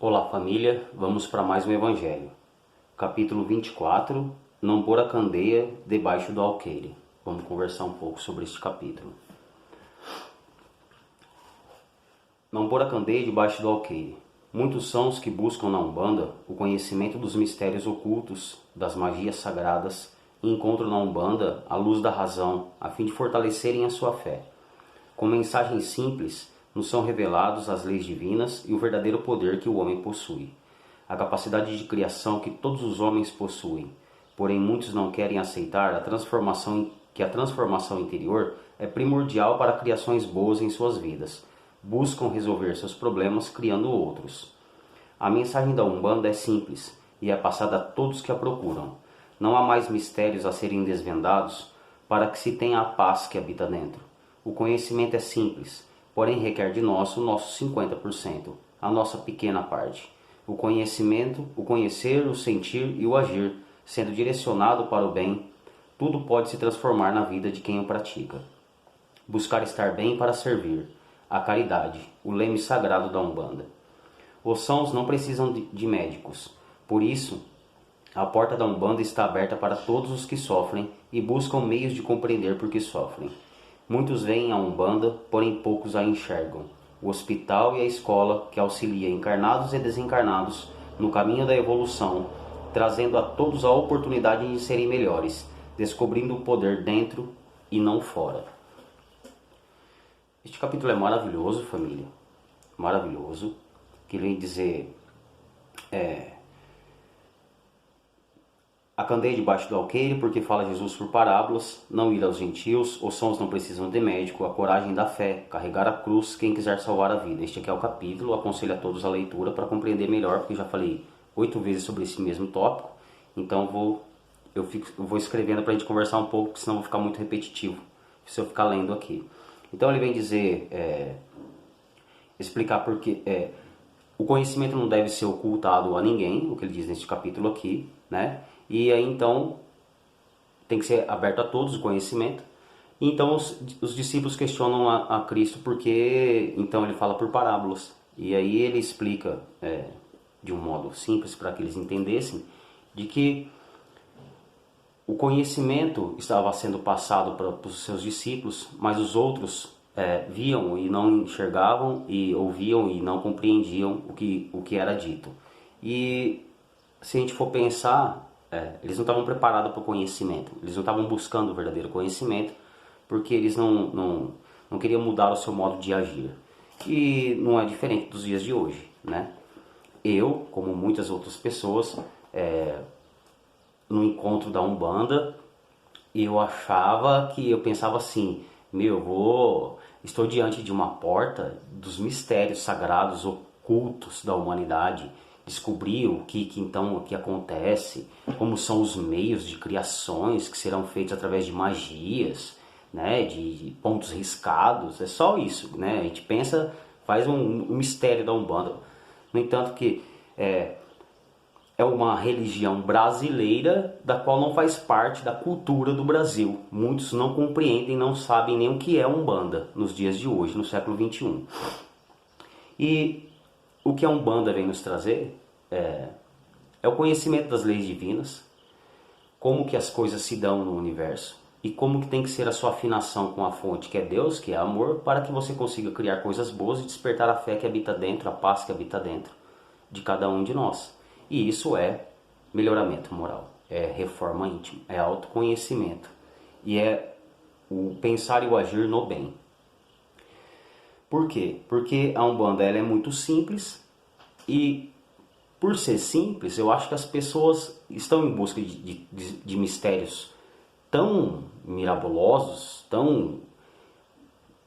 Olá família, vamos para mais um Evangelho. Capítulo 24, não pôr a candeia debaixo do alqueire. Vamos conversar um pouco sobre este capítulo. Não pôr a candeia debaixo do alqueire. Muitos são os que buscam na Umbanda o conhecimento dos mistérios ocultos, das magias sagradas, e encontram na Umbanda a luz da razão, a fim de fortalecerem a sua fé. Com mensagens simples, nos são revelados as leis divinas e o verdadeiro poder que o homem possui. A capacidade de criação que todos os homens possuem. Porém, muitos não querem aceitar que a transformação interior é primordial para criações boas em suas vidas. Buscam resolver seus problemas criando outros. A mensagem da Umbanda é simples e é passada a todos que a procuram. Não há mais mistérios a serem desvendados para que se tenha a paz que habita dentro. O conhecimento é simples, porém requer de nós o nosso 50%, a nossa pequena parte. O conhecimento, o conhecer, o sentir e o agir, sendo direcionado para o bem, tudo pode se transformar na vida de quem o pratica. Buscar estar bem para servir. A caridade, o leme sagrado da Umbanda. Os sãos não precisam de médicos, por isso, a porta da Umbanda está aberta para todos os que sofrem e buscam meios de compreender por que sofrem. Muitos veem a Umbanda, porém poucos a enxergam. O hospital e a escola que auxilia encarnados e desencarnados no caminho da evolução, trazendo a todos a oportunidade de serem melhores, descobrindo o poder dentro e não fora. Este capítulo é maravilhoso, família. Maravilhoso. Que vem dizer... A candeia debaixo do alqueire, porque fala Jesus por parábolas, não ir aos gentios, os sãos não precisam de médico, a coragem da fé, carregar a cruz, quem quiser salvar a vida. Este aqui é o capítulo, aconselho a todos a leitura para compreender melhor, porque eu já falei 8 vezes sobre esse mesmo tópico, então eu vou escrevendo para a gente conversar um pouco, porque senão vou ficar muito repetitivo, se eu ficar lendo aqui. Então ele vem dizer, explicar porque o conhecimento não deve ser ocultado a ninguém, o que ele diz neste capítulo aqui, né? E aí então tem que ser aberto a todos o conhecimento. Então os discípulos questionam a Cristo porque então ele fala por parábolas. E aí ele explica de um modo simples para que eles entendessem de que o conhecimento estava sendo passado para os seus discípulos, mas os outros viam e não enxergavam, e ouviam e não compreendiam o que era dito. E se a gente for pensar, eles não estavam preparados para o conhecimento, eles não estavam buscando o verdadeiro conhecimento, porque eles não queriam mudar o seu modo de agir. E não é diferente dos dias de hoje, né? Eu, como muitas outras pessoas, no encontro da Umbanda, eu pensava assim, estou diante de uma porta dos mistérios sagrados ocultos da humanidade, descobrir o que acontece, como são os meios de criações que serão feitos através de magias, né, de pontos riscados, é só isso, né? A gente pensa, faz um mistério da Umbanda. No entanto que é uma religião brasileira da qual não faz parte da cultura do Brasil. Muitos não compreendem, não sabem nem o que é Umbanda nos dias de hoje, no século XXI. E o que a Umbanda vem nos trazer é o conhecimento das leis divinas, como que as coisas se dão no universo e como que tem que ser a sua afinação com a fonte, que é Deus, que é amor, para que você consiga criar coisas boas e despertar a fé que habita dentro, a paz que habita dentro de cada um de nós. E isso é melhoramento moral, é reforma íntima, é autoconhecimento e é o pensar e o agir no bem. Por quê? Porque a Umbanda ela é muito simples e, por ser simples, eu acho que as pessoas estão em busca de mistérios tão mirabolosos, tão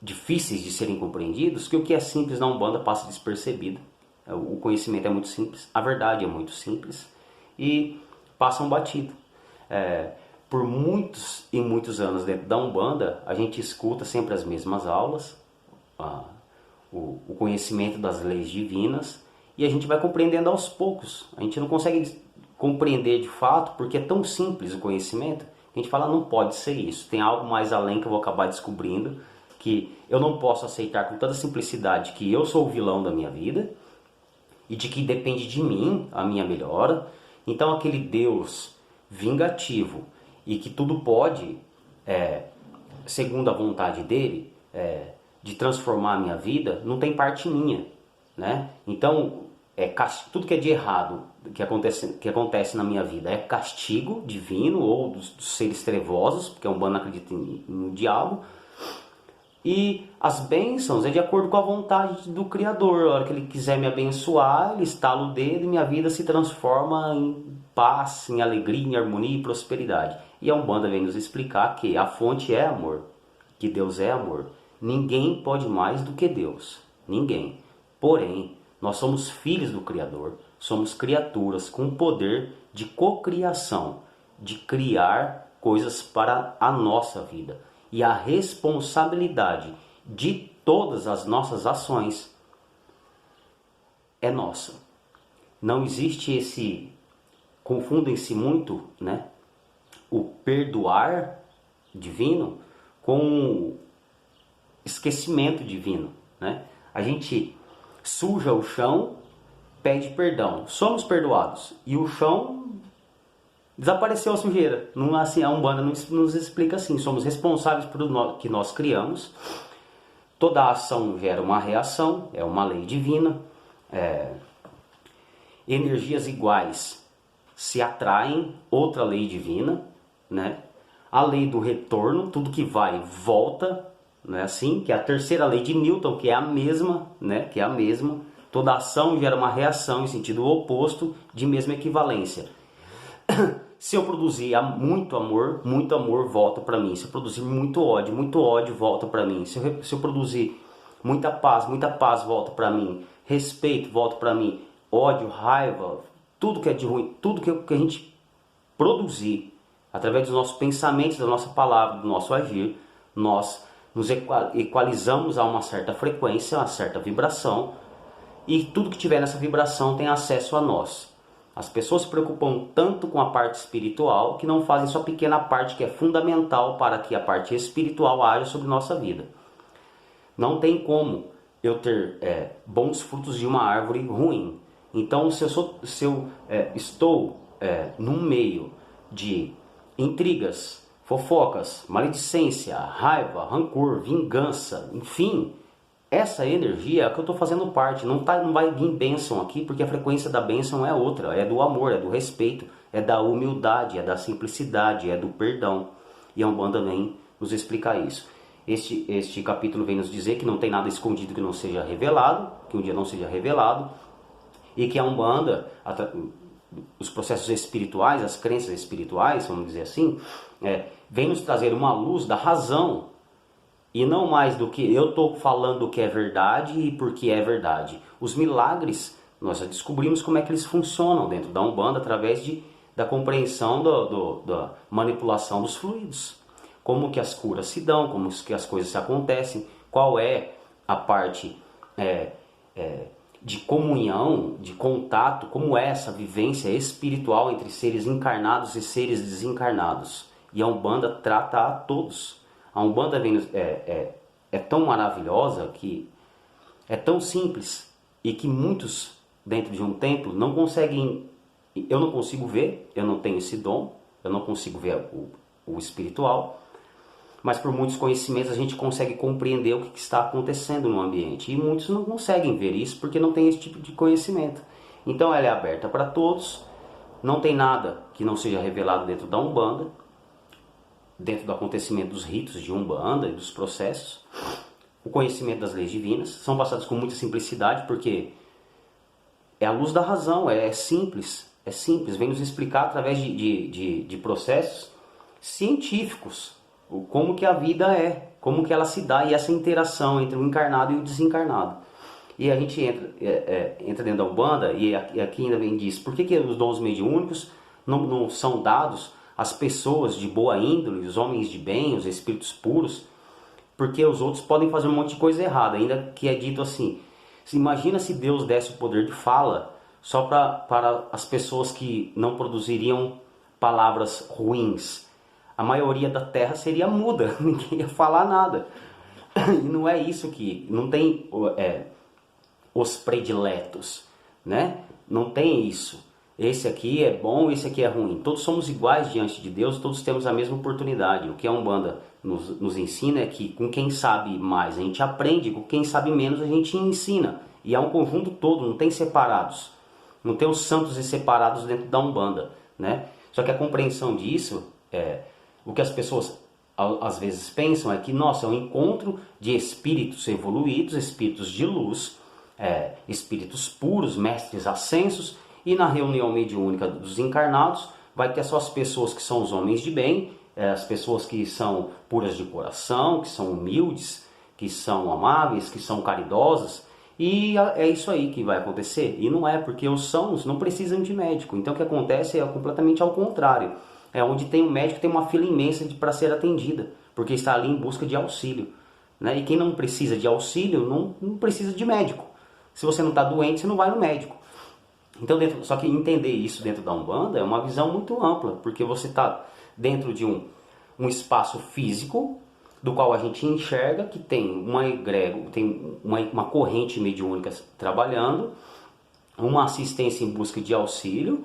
difíceis de serem compreendidos, que o que é simples na Umbanda passa despercebido. O conhecimento é muito simples, a verdade é muito simples e passam batido. Por muitos e muitos anos dentro da Umbanda, a gente escuta sempre as mesmas aulas, o conhecimento das leis divinas, e a gente vai compreendendo aos poucos. A gente não consegue compreender de fato porque é tão simples o conhecimento que a gente fala, não pode ser isso, tem algo mais além que eu vou acabar descobrindo, que eu não posso aceitar com toda simplicidade que eu sou o vilão da minha vida e de que depende de mim a minha melhora. Então aquele Deus vingativo e que tudo pode, segundo a vontade dele, de transformar a minha vida, não tem parte minha, né? Então tudo que é de errado que acontece na minha vida é castigo divino ou dos seres trevosos, porque a Umbanda acredita no diabo. E as bênçãos é de acordo com a vontade do Criador. A hora que Ele quiser me abençoar, Ele estala o dedo e minha vida se transforma em paz, em alegria, em harmonia e prosperidade. E a Umbanda vem nos explicar que a fonte é amor, que Deus é amor. Ninguém pode mais do que Deus. Ninguém. Porém, nós somos filhos do Criador. Somos criaturas com o poder de cocriação, de criar coisas para a nossa vida. E a responsabilidade de todas as nossas ações é nossa. Não existe esse... Confundem-se muito, né, o perdoar divino com o esquecimento divino, né? A gente suja o chão, pede perdão. Somos perdoados. E o chão... desapareceu a sujeira. Não, assim, a Umbanda nos explica assim. Somos responsáveis por o que nós criamos. Toda ação gera uma reação. É uma lei divina. Energias iguais se atraem. Outra lei divina, né? A lei do retorno. Tudo que vai, volta. Não é assim? Que é a terceira lei de Newton, que é a mesma, né? Que é a mesma. Toda ação gera uma reação em sentido oposto de mesma equivalência. Se eu produzir muito amor volta para mim. Se eu produzir muito ódio volta para mim. Se eu produzir muita paz volta para mim. Respeito volta para mim. Ódio, raiva, tudo que é de ruim, tudo que a gente produzir através dos nossos pensamentos, da nossa palavra, do nosso agir, nós nos equalizamos a uma certa frequência, uma certa vibração, e tudo que tiver nessa vibração tem acesso a nós. As pessoas se preocupam tanto com a parte espiritual que não fazem só a pequena parte que é fundamental para que a parte espiritual haja sobre nossa vida. Não tem como eu ter bons frutos de uma árvore ruim. Então, se eu estou num meio de intrigas, fofocas, maledicência, raiva, rancor, vingança, enfim... essa energia é a que eu estou fazendo parte. Não vai vir bênção aqui, porque a frequência da bênção é outra. É do amor, é do respeito, é da humildade, é da simplicidade, é do perdão. E a Umbanda vem nos explicar isso. Este capítulo vem nos dizer que não tem nada escondido que não seja revelado, que um dia não seja revelado. E que a Umbanda, os processos espirituais, as crenças espirituais, vamos dizer assim, vem nos trazer uma luz da razão. E não mais do que eu estou falando que é verdade e porque é verdade. Os milagres, nós já descobrimos como é que eles funcionam dentro da Umbanda através da compreensão da manipulação dos fluidos. Como que as curas se dão, como que as coisas se acontecem, qual é a parte de comunhão, de contato, como é essa vivência espiritual entre seres encarnados e seres desencarnados. E a Umbanda trata a todos. A Umbanda é tão maravilhosa, que é tão simples e que muitos dentro de um templo não conseguem... Eu não consigo ver, eu não tenho esse dom, eu não consigo ver o espiritual, mas por muitos conhecimentos a gente consegue compreender o que está acontecendo no ambiente. E muitos não conseguem ver isso porque não tem esse tipo de conhecimento. Então ela é aberta para todos, não tem nada que não seja revelado dentro da Umbanda, dentro do acontecimento dos ritos de Umbanda e dos processos. O conhecimento das leis divinas são passados com muita simplicidade, porque é a luz da razão, é simples, vem nos explicar através de processos científicos como que a vida como que ela se dá, e essa interação entre o encarnado e o desencarnado. E a gente entra dentro da Umbanda, e aqui ainda vem diz, por que os dons mediúnicos não são dados às pessoas de boa índole, os homens de bem, os espíritos puros? Porque os outros podem fazer um monte de coisa errada, ainda que é dito assim, imagina se Deus desse o poder de fala só para as pessoas que não produziriam palavras ruins. A maioria da terra seria muda, ninguém ia falar nada. E não é isso que... Não tem os prediletos. né? Não tem isso. Esse aqui é bom, esse aqui é ruim. Todos somos iguais diante de Deus, todos temos a mesma oportunidade. O que a Umbanda nos ensina é que com quem sabe mais a gente aprende, com quem sabe menos a gente ensina. E é um conjunto todo, não tem separados. Não tem os santos e separados dentro da Umbanda, né? Só que a compreensão disso, o que as pessoas às vezes pensam é que, nossa, é um encontro de espíritos evoluídos, espíritos de luz, espíritos puros, mestres ascensos, e na reunião mediúnica dos encarnados vai ter só as pessoas que são os homens de bem, as pessoas que são puras de coração, que são humildes, que são amáveis, que são caridosas, e é isso aí que vai acontecer. E não é, porque os sãos não precisam de médico. Então o que acontece é completamente ao contrário. É onde tem um médico, tem uma fila imensa para ser atendida, porque está ali em busca de auxílio, né? E quem não precisa de auxílio não precisa de médico. Se você não está doente, você não vai no médico. Então, só que entender isso dentro da Umbanda é uma visão muito ampla, porque você está dentro de um espaço físico, do qual a gente enxerga que tem uma egrégora, tem uma corrente mediúnica trabalhando, uma assistência em busca de auxílio,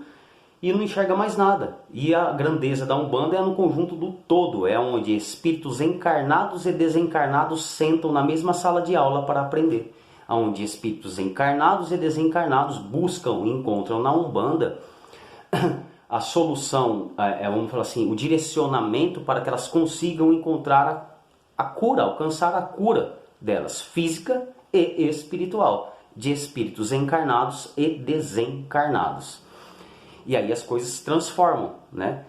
e não enxerga mais nada. E a grandeza da Umbanda é no conjunto do todo, é onde espíritos encarnados e desencarnados sentam na mesma sala de aula para aprender. Onde espíritos encarnados e desencarnados buscam e encontram na Umbanda a solução, vamos falar assim, o direcionamento para que elas consigam encontrar a cura, alcançar a cura delas, física e espiritual, de espíritos encarnados e desencarnados. E aí as coisas se transformam, né?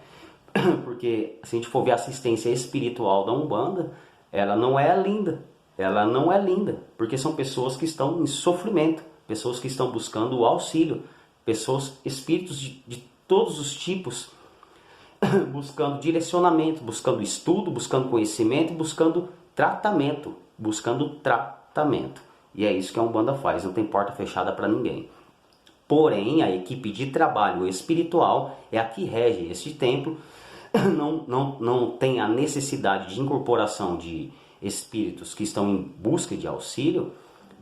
Porque se a gente for ver a assistência espiritual da Umbanda, ela não é linda. Ela não é linda, porque são pessoas que estão em sofrimento, pessoas que estão buscando o auxílio, pessoas, espíritos de todos os tipos, buscando direcionamento, buscando estudo, buscando conhecimento, buscando tratamento, E é isso que a Umbanda faz, não tem porta fechada para ninguém. Porém, a equipe de trabalho espiritual é a que rege este templo, não tem a necessidade de incorporação de espíritos que estão em busca de auxílio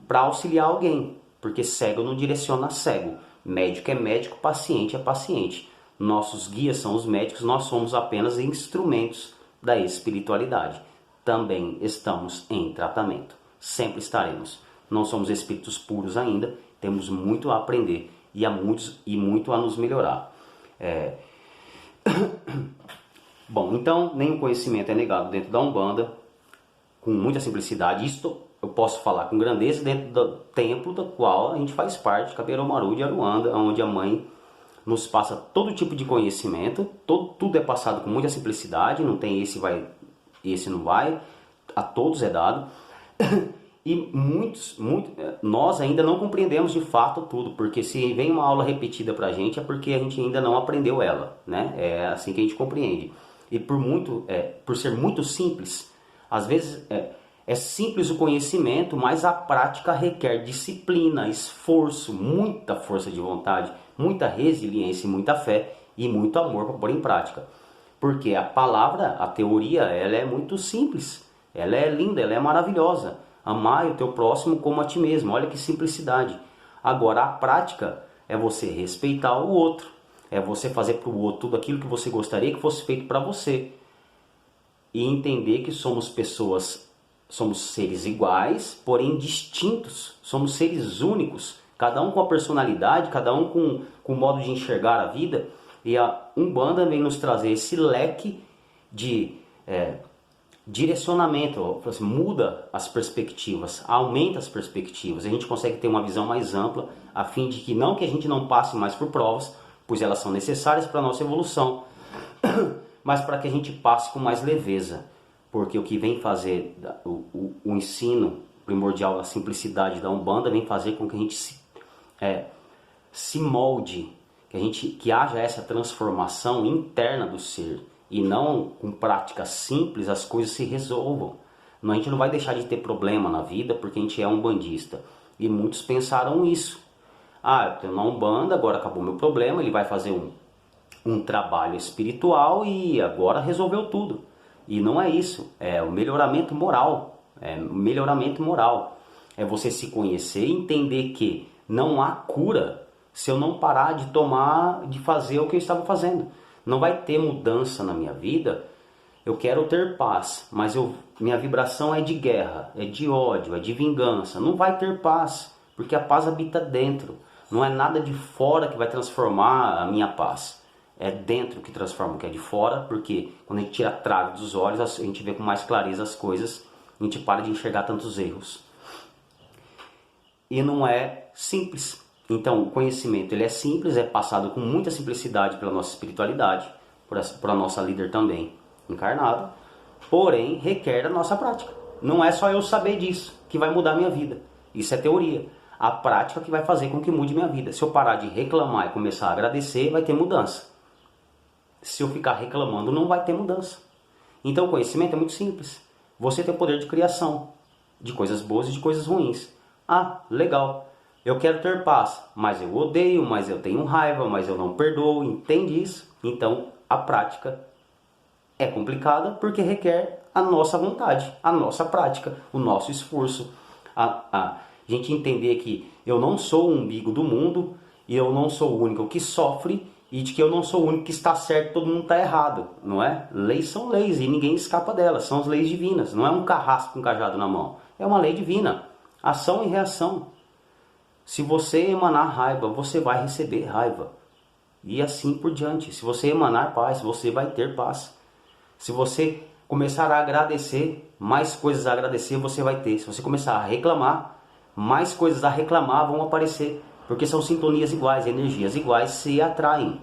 para auxiliar alguém, porque cego não direciona cego, médico é médico, paciente é paciente. Nossos guias são os médicos, nós somos apenas instrumentos da espiritualidade. Também estamos em tratamento, sempre estaremos. Não somos espíritos puros ainda, temos muito a aprender e muito a nos melhorar. Bom, então nenhum conhecimento é negado dentro da Umbanda, com muita simplicidade. Isto eu posso falar com grandeza dentro do templo do qual a gente faz parte, Caberomaru de Aruanda, onde a mãe nos passa todo tipo de conhecimento, tudo é passado com muita simplicidade, não tem esse vai, esse não vai, a todos é dado. E nós ainda não compreendemos de fato tudo, porque se vem uma aula repetida pra gente é porque a gente ainda não aprendeu ela, né? É assim que a gente compreende. E por ser muito simples, às vezes é simples o conhecimento, mas a prática requer disciplina, esforço, muita força de vontade, muita resiliência, muita fé e muito amor para pôr em prática. Porque a palavra, a teoria, ela é muito simples, ela é linda, ela é maravilhosa. Amar o teu próximo como a ti mesmo, olha que simplicidade. Agora a prática é você respeitar o outro, é você fazer para o outro tudo aquilo que você gostaria que fosse feito para você. E entender que somos pessoas, somos seres iguais, porém distintos, somos seres únicos, cada um com a personalidade, cada um com o modo de enxergar a vida, e a Umbanda vem nos trazer esse leque de direcionamento, muda as perspectivas, aumenta as perspectivas, a gente consegue ter uma visão mais ampla, a fim de que não que a gente não passe mais por provas, pois elas são necessárias para a nossa evolução, mas para que a gente passe com mais leveza, porque o que vem fazer o ensino primordial, a simplicidade da Umbanda, vem fazer com que a gente se molde, que haja essa transformação interna do ser, e não com práticas simples as coisas se resolvam. A gente não vai deixar de ter problema na vida porque a gente é umbandista, e muitos pensaram isso. Eu tenho uma Umbanda, agora acabou meu problema, ele vai fazer um trabalho espiritual e agora resolveu tudo. E não é isso, é o melhoramento moral, é você se conhecer e entender que não há cura se eu não parar de fazer o que eu estava fazendo. Não vai ter mudança na minha vida. Eu quero ter paz, mas minha vibração é de guerra, é de ódio, é de vingança. Não vai ter paz, porque a paz habita dentro. Não é nada de fora que vai transformar a minha paz. É dentro que transforma o que é de fora, porque quando a gente tira a trave dos olhos, a gente vê com mais clareza as coisas, a gente para de enxergar tantos erros. E não é simples. Então o conhecimento ele é simples, é passado com muita simplicidade pela nossa espiritualidade, por a nossa líder também encarnada, porém requer a nossa prática. Não é só eu saber disso que vai mudar a minha vida. Isso é teoria. A prática que vai fazer com que mude minha vida. Se eu parar de reclamar e começar a agradecer, vai ter mudança. Se eu ficar reclamando, não vai ter mudança. Então o conhecimento é muito simples. Você tem o poder de criação, de coisas boas e de coisas ruins. Ah, legal. Eu quero ter paz, mas eu odeio, mas eu tenho raiva, mas eu não perdoo. Entende isso? Então a prática é complicada porque requer a nossa vontade, a nossa prática, o nosso esforço. A gente entender que eu não sou o umbigo do mundo e eu não sou o único que sofre e de que eu não sou o único que está certo e todo mundo está errado, não é? Leis são leis e ninguém escapa delas, são as leis divinas, não é um carrasco com um cajado na mão, é uma lei divina, ação e reação. Se você emanar raiva, você vai receber raiva e assim por diante. Se você emanar paz, você vai ter paz. Se você começar a agradecer, mais coisas a agradecer você vai ter. Se você começar a reclamar, mais coisas a reclamar vão aparecer. Porque são sintonias iguais, energias iguais se atraem.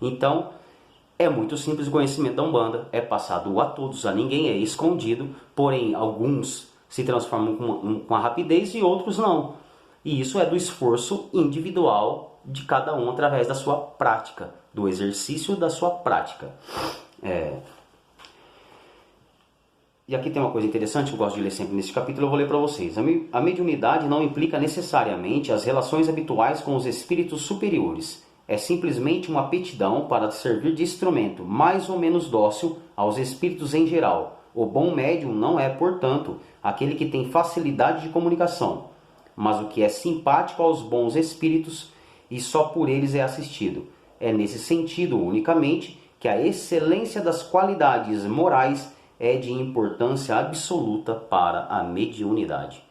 Então, é muito simples o conhecimento da Umbanda. É passado a todos, a ninguém, é escondido. Porém, alguns se transformam com a rapidez e outros não. E isso é do esforço individual de cada um através da sua prática. Do exercício da sua prática. E aqui tem uma coisa interessante que eu gosto de ler sempre nesse capítulo, eu vou ler para vocês. A mediunidade não implica necessariamente as relações habituais com os espíritos superiores. É simplesmente uma aptidão para servir de instrumento mais ou menos dócil aos espíritos em geral. O bom médium não é, portanto, aquele que tem facilidade de comunicação, mas o que é simpático aos bons espíritos e só por eles é assistido. É nesse sentido, unicamente, que a excelência das qualidades morais é de importância absoluta para a mediunidade.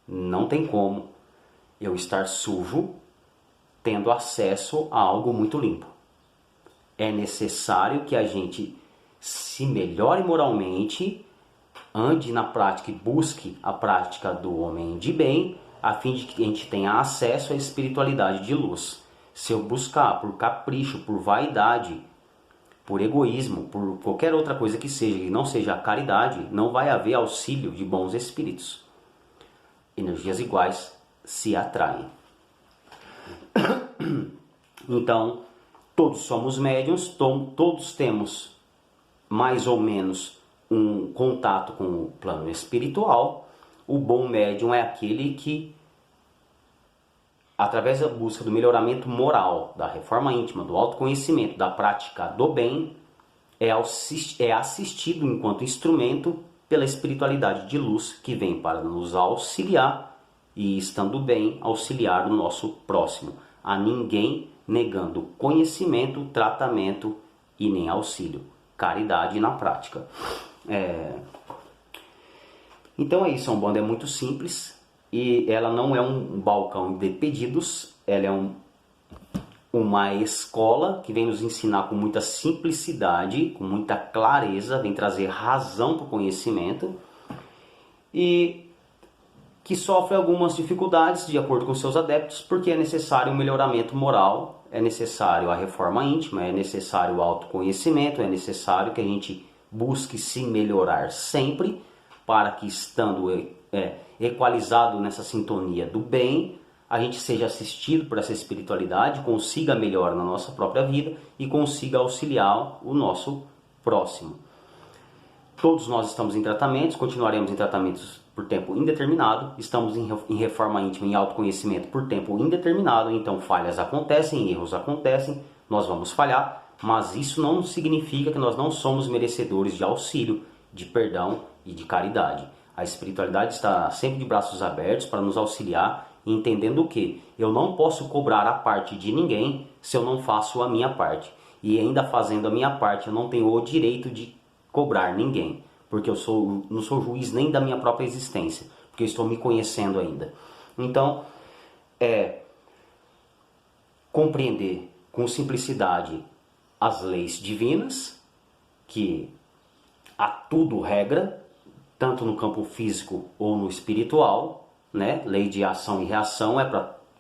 Não tem como eu estar sujo tendo acesso a algo muito limpo. É necessário que a gente se melhore moralmente, ande na prática e busque a prática do homem de bem, a fim de que a gente tenha acesso à espiritualidade de luz. Se eu buscar por capricho, por vaidade, por egoísmo, por qualquer outra coisa que seja, e não seja a caridade, não vai haver auxílio de bons espíritos. Energias iguais se atraem. Então, todos somos médiuns, todos temos mais ou menos um contato com o plano espiritual. O bom médium é aquele que, através da busca do melhoramento moral, da reforma íntima, do autoconhecimento, da prática do bem, é assistido enquanto instrumento pela espiritualidade de luz que vem para nos auxiliar e, estando bem, auxiliar o nosso próximo. A ninguém negando conhecimento, tratamento e nem auxílio. Caridade na prática. Então é isso, a Umbanda é muito simples. E ela não é um balcão de pedidos, ela é uma escola que vem nos ensinar com muita simplicidade, com muita clareza, vem trazer razão para o conhecimento e que sofre algumas dificuldades de acordo com seus adeptos, porque é necessário um melhoramento moral, é necessário a reforma íntima, é necessário o autoconhecimento, é necessário que a gente busque se melhorar sempre, para que, estando equalizado nessa sintonia do bem, a gente seja assistido por essa espiritualidade, consiga melhor na nossa própria vida e consiga auxiliar o nosso próximo. Todos nós estamos em tratamentos, continuaremos em tratamentos por tempo indeterminado, estamos em reforma íntima, em autoconhecimento por tempo indeterminado, então falhas acontecem, erros acontecem, nós vamos falhar, mas isso não significa que nós não somos merecedores de auxílio, de perdão e de caridade. A espiritualidade está sempre de braços abertos para nos auxiliar entendendo que eu não posso cobrar a parte de ninguém se eu não faço a minha parte. E ainda fazendo a minha parte, eu não tenho o direito de cobrar ninguém, porque eu não sou juiz nem da minha própria existência, porque eu estou me conhecendo ainda. Então, compreender com simplicidade as leis divinas, que há tudo regra, tanto no campo físico ou no espiritual, né? Lei de ação e reação é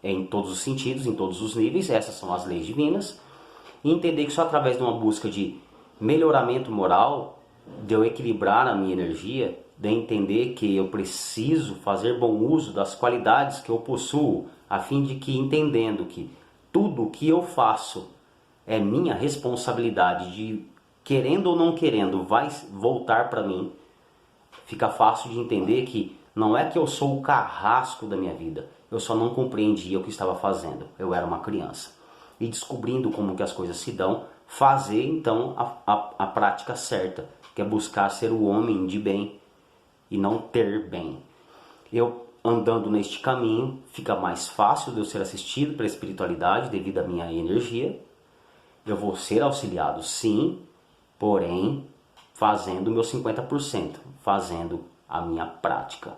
em todos os sentidos, em todos os níveis, essas são as leis divinas. E entender que só através de uma busca de melhoramento moral, de eu equilibrar a minha energia, de entender que eu preciso fazer bom uso das qualidades que eu possuo, a fim de que, entendendo que tudo o que eu faço é minha responsabilidade, de querendo ou não querendo, vai voltar para mim, fica fácil de entender que não é que eu sou o carrasco da minha vida, eu só não compreendia o que estava fazendo, eu era uma criança. E descobrindo como que as coisas se dão, fazer então a prática certa, que é buscar ser o homem de bem e não ter bem. Eu andando neste caminho, fica mais fácil de eu ser assistido pela espiritualidade devido à minha energia. Eu vou ser auxiliado sim, porém fazendo o meu 50%, fazendo a minha prática.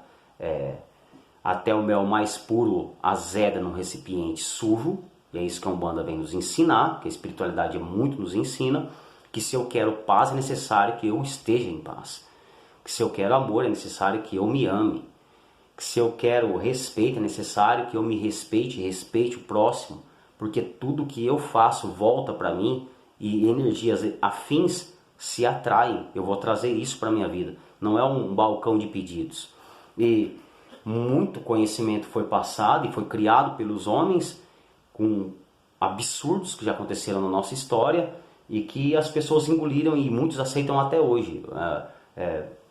Até o mel mais puro azeda num recipiente sujo, e é isso que a Umbanda vem nos ensinar, que a espiritualidade muito nos ensina, que se eu quero paz é necessário que eu esteja em paz, que se eu quero amor é necessário que eu me ame, que se eu quero respeito é necessário que eu me respeite e respeite o próximo, porque tudo que eu faço volta para mim e energias afins se atraem. Eu vou trazer isso para a minha vida, não é um balcão de pedidos. E muito conhecimento foi passado e foi criado pelos homens com absurdos que já aconteceram na nossa história e que as pessoas engoliram e muitos aceitam até hoje,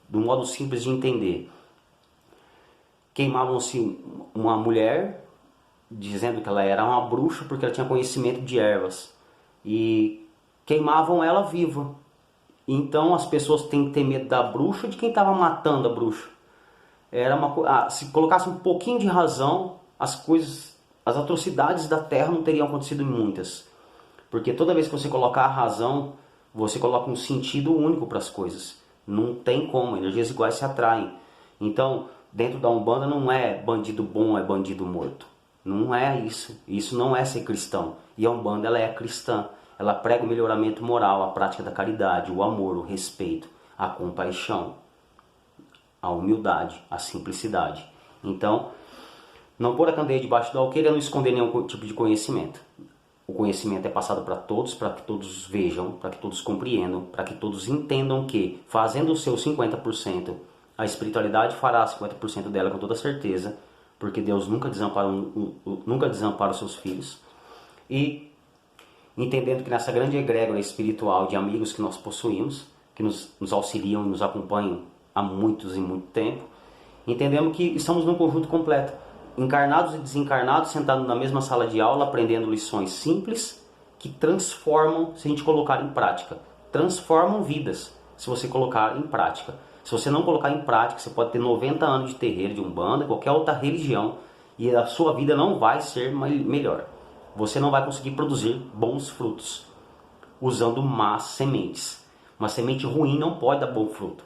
do modo simples de entender. Queimavam-se uma mulher dizendo que ela era uma bruxa porque ela tinha conhecimento de ervas e queimavam ela viva. Então as pessoas têm que ter medo da bruxa, de quem estava matando a bruxa. Se colocasse um pouquinho de razão, as atrocidades da Terra não teriam acontecido muitas. Porque toda vez que você colocar a razão, você coloca um sentido único para as coisas. Não tem como, energias iguais se atraem. Então, dentro da Umbanda não é bandido bom, é bandido morto. Não é isso. Isso não é ser cristão. E a Umbanda ela é cristã. Ela prega o melhoramento moral, a prática da caridade, o amor, o respeito, a compaixão, a humildade, a simplicidade. Então, não pôr a candeia debaixo do alqueire é não esconder nenhum tipo de conhecimento. O conhecimento é passado para que todos vejam, para que todos compreendam, para que todos entendam que, fazendo o seu 50%, a espiritualidade fará 50% dela com toda certeza, porque Deus nunca desampara os seus filhos. E entendendo que nessa grande egrégora espiritual de amigos que nós possuímos, que nos auxiliam e nos acompanham há muitos e muito tempo, entendemos que estamos num conjunto completo, encarnados e desencarnados, sentados na mesma sala de aula, aprendendo lições simples que transformam, se a gente colocar em prática, transformam vidas, se você colocar em prática. Se você não colocar em prática, você pode ter 90 anos de terreiro, de Umbanda, qualquer outra religião, e a sua vida não vai ser melhor. Você não vai conseguir produzir bons frutos usando más sementes. Uma semente ruim não pode dar bom fruto.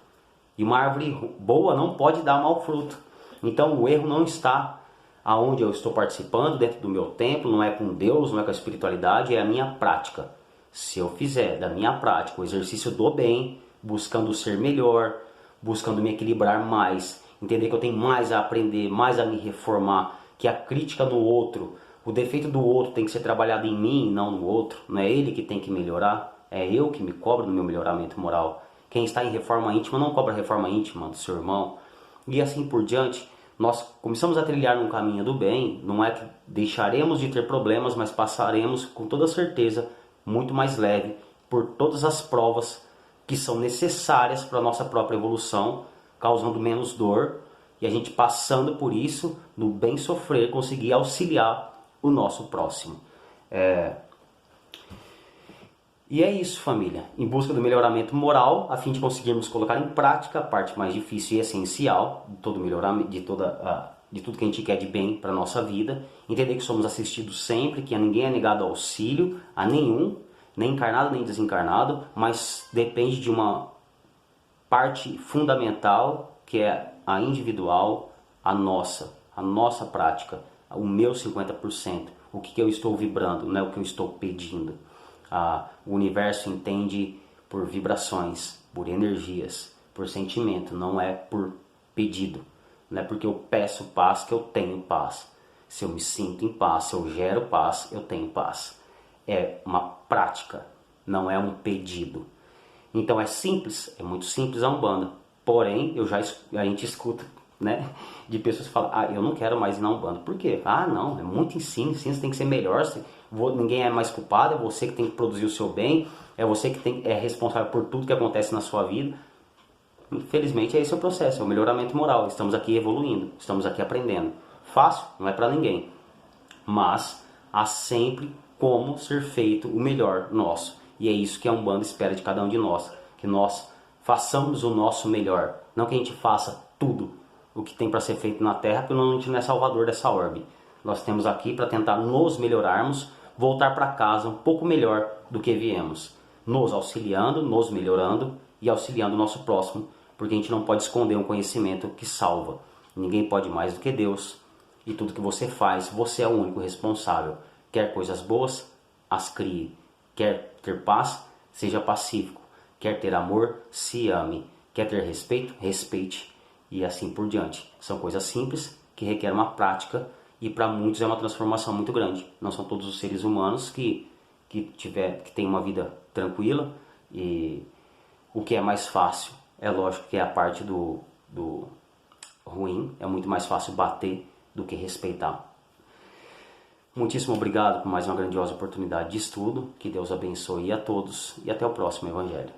E uma árvore boa não pode dar mau fruto. Então o erro não está aonde eu estou participando, dentro do meu templo, não é com Deus, não é com a espiritualidade, é a minha prática. Se eu fizer da minha prática o exercício do bem, buscando ser melhor, buscando me equilibrar mais, entender que eu tenho mais a aprender, mais a me reformar, que a crítica no outro, o defeito do outro tem que ser trabalhado em mim e não no outro, não é ele que tem que melhorar, é eu que me cobro no meu melhoramento moral. Quem está em reforma íntima não cobra reforma íntima do seu irmão, e assim por diante. Nós começamos a trilhar num caminho do bem, não é que deixaremos de ter problemas, mas passaremos com toda certeza muito mais leve por todas as provas que são necessárias para a nossa própria evolução, causando menos dor, e a gente passando por isso, no bem sofrer, conseguir auxiliar o nosso próximo. E é isso, família. Em busca do melhoramento moral, a fim de conseguirmos colocar em prática a parte mais difícil e essencial de todo melhoramento, de toda de tudo que a gente quer de bem para a nossa vida, entender que somos assistidos sempre, que ninguém é negado auxílio a nenhum, nem encarnado nem desencarnado, mas depende de uma parte fundamental que é a individual, a nossa prática, o meu 50%, o que eu estou vibrando, não é o que eu estou pedindo. O universo entende por vibrações, por energias, por sentimento, não é por pedido. Não é porque eu peço paz que eu tenho paz. Se eu me sinto em paz, se eu gero paz, eu tenho paz. É uma prática, não é um pedido. Então é simples, é muito simples a Umbanda. Porém, a gente escuta, né, de pessoas que falam, eu não quero mais ir na Umbanda. Por quê? Não, é muito ensino tem que ser melhor, ninguém é mais culpado, é você que tem que produzir o seu bem, é você que é responsável por tudo que acontece na sua vida. Infelizmente, esse é o processo, é o melhoramento moral. Estamos aqui evoluindo, estamos aqui aprendendo. Fácil? Não é para ninguém. Mas há sempre como ser feito o melhor nosso. E é isso que a Umbanda espera de cada um de nós. Que nós façamos o nosso melhor. Não que a gente faça tudo o que tem para ser feito na Terra, porque a gente não é salvador dessa orbe. Nós temos aqui para tentar nos melhorarmos, voltar para casa um pouco melhor do que viemos. Nos auxiliando, nos melhorando e auxiliando o nosso próximo, porque a gente não pode esconder um conhecimento que salva. Ninguém pode mais do que Deus. E tudo que você faz, você é o único responsável. Quer coisas boas? As crie. Quer ter paz? Seja pacífico. Quer ter amor? Se ame. Quer ter respeito? Respeite. E assim por diante. São coisas simples que requerem uma prática e para muitos é uma transformação muito grande. Não são todos os seres humanos que têm uma vida tranquila, e o que é mais fácil, é lógico que é a parte do ruim, é muito mais fácil bater do que respeitar. Muitíssimo obrigado por mais uma grandiosa oportunidade de estudo, que Deus abençoe a todos e até o próximo Evangelho.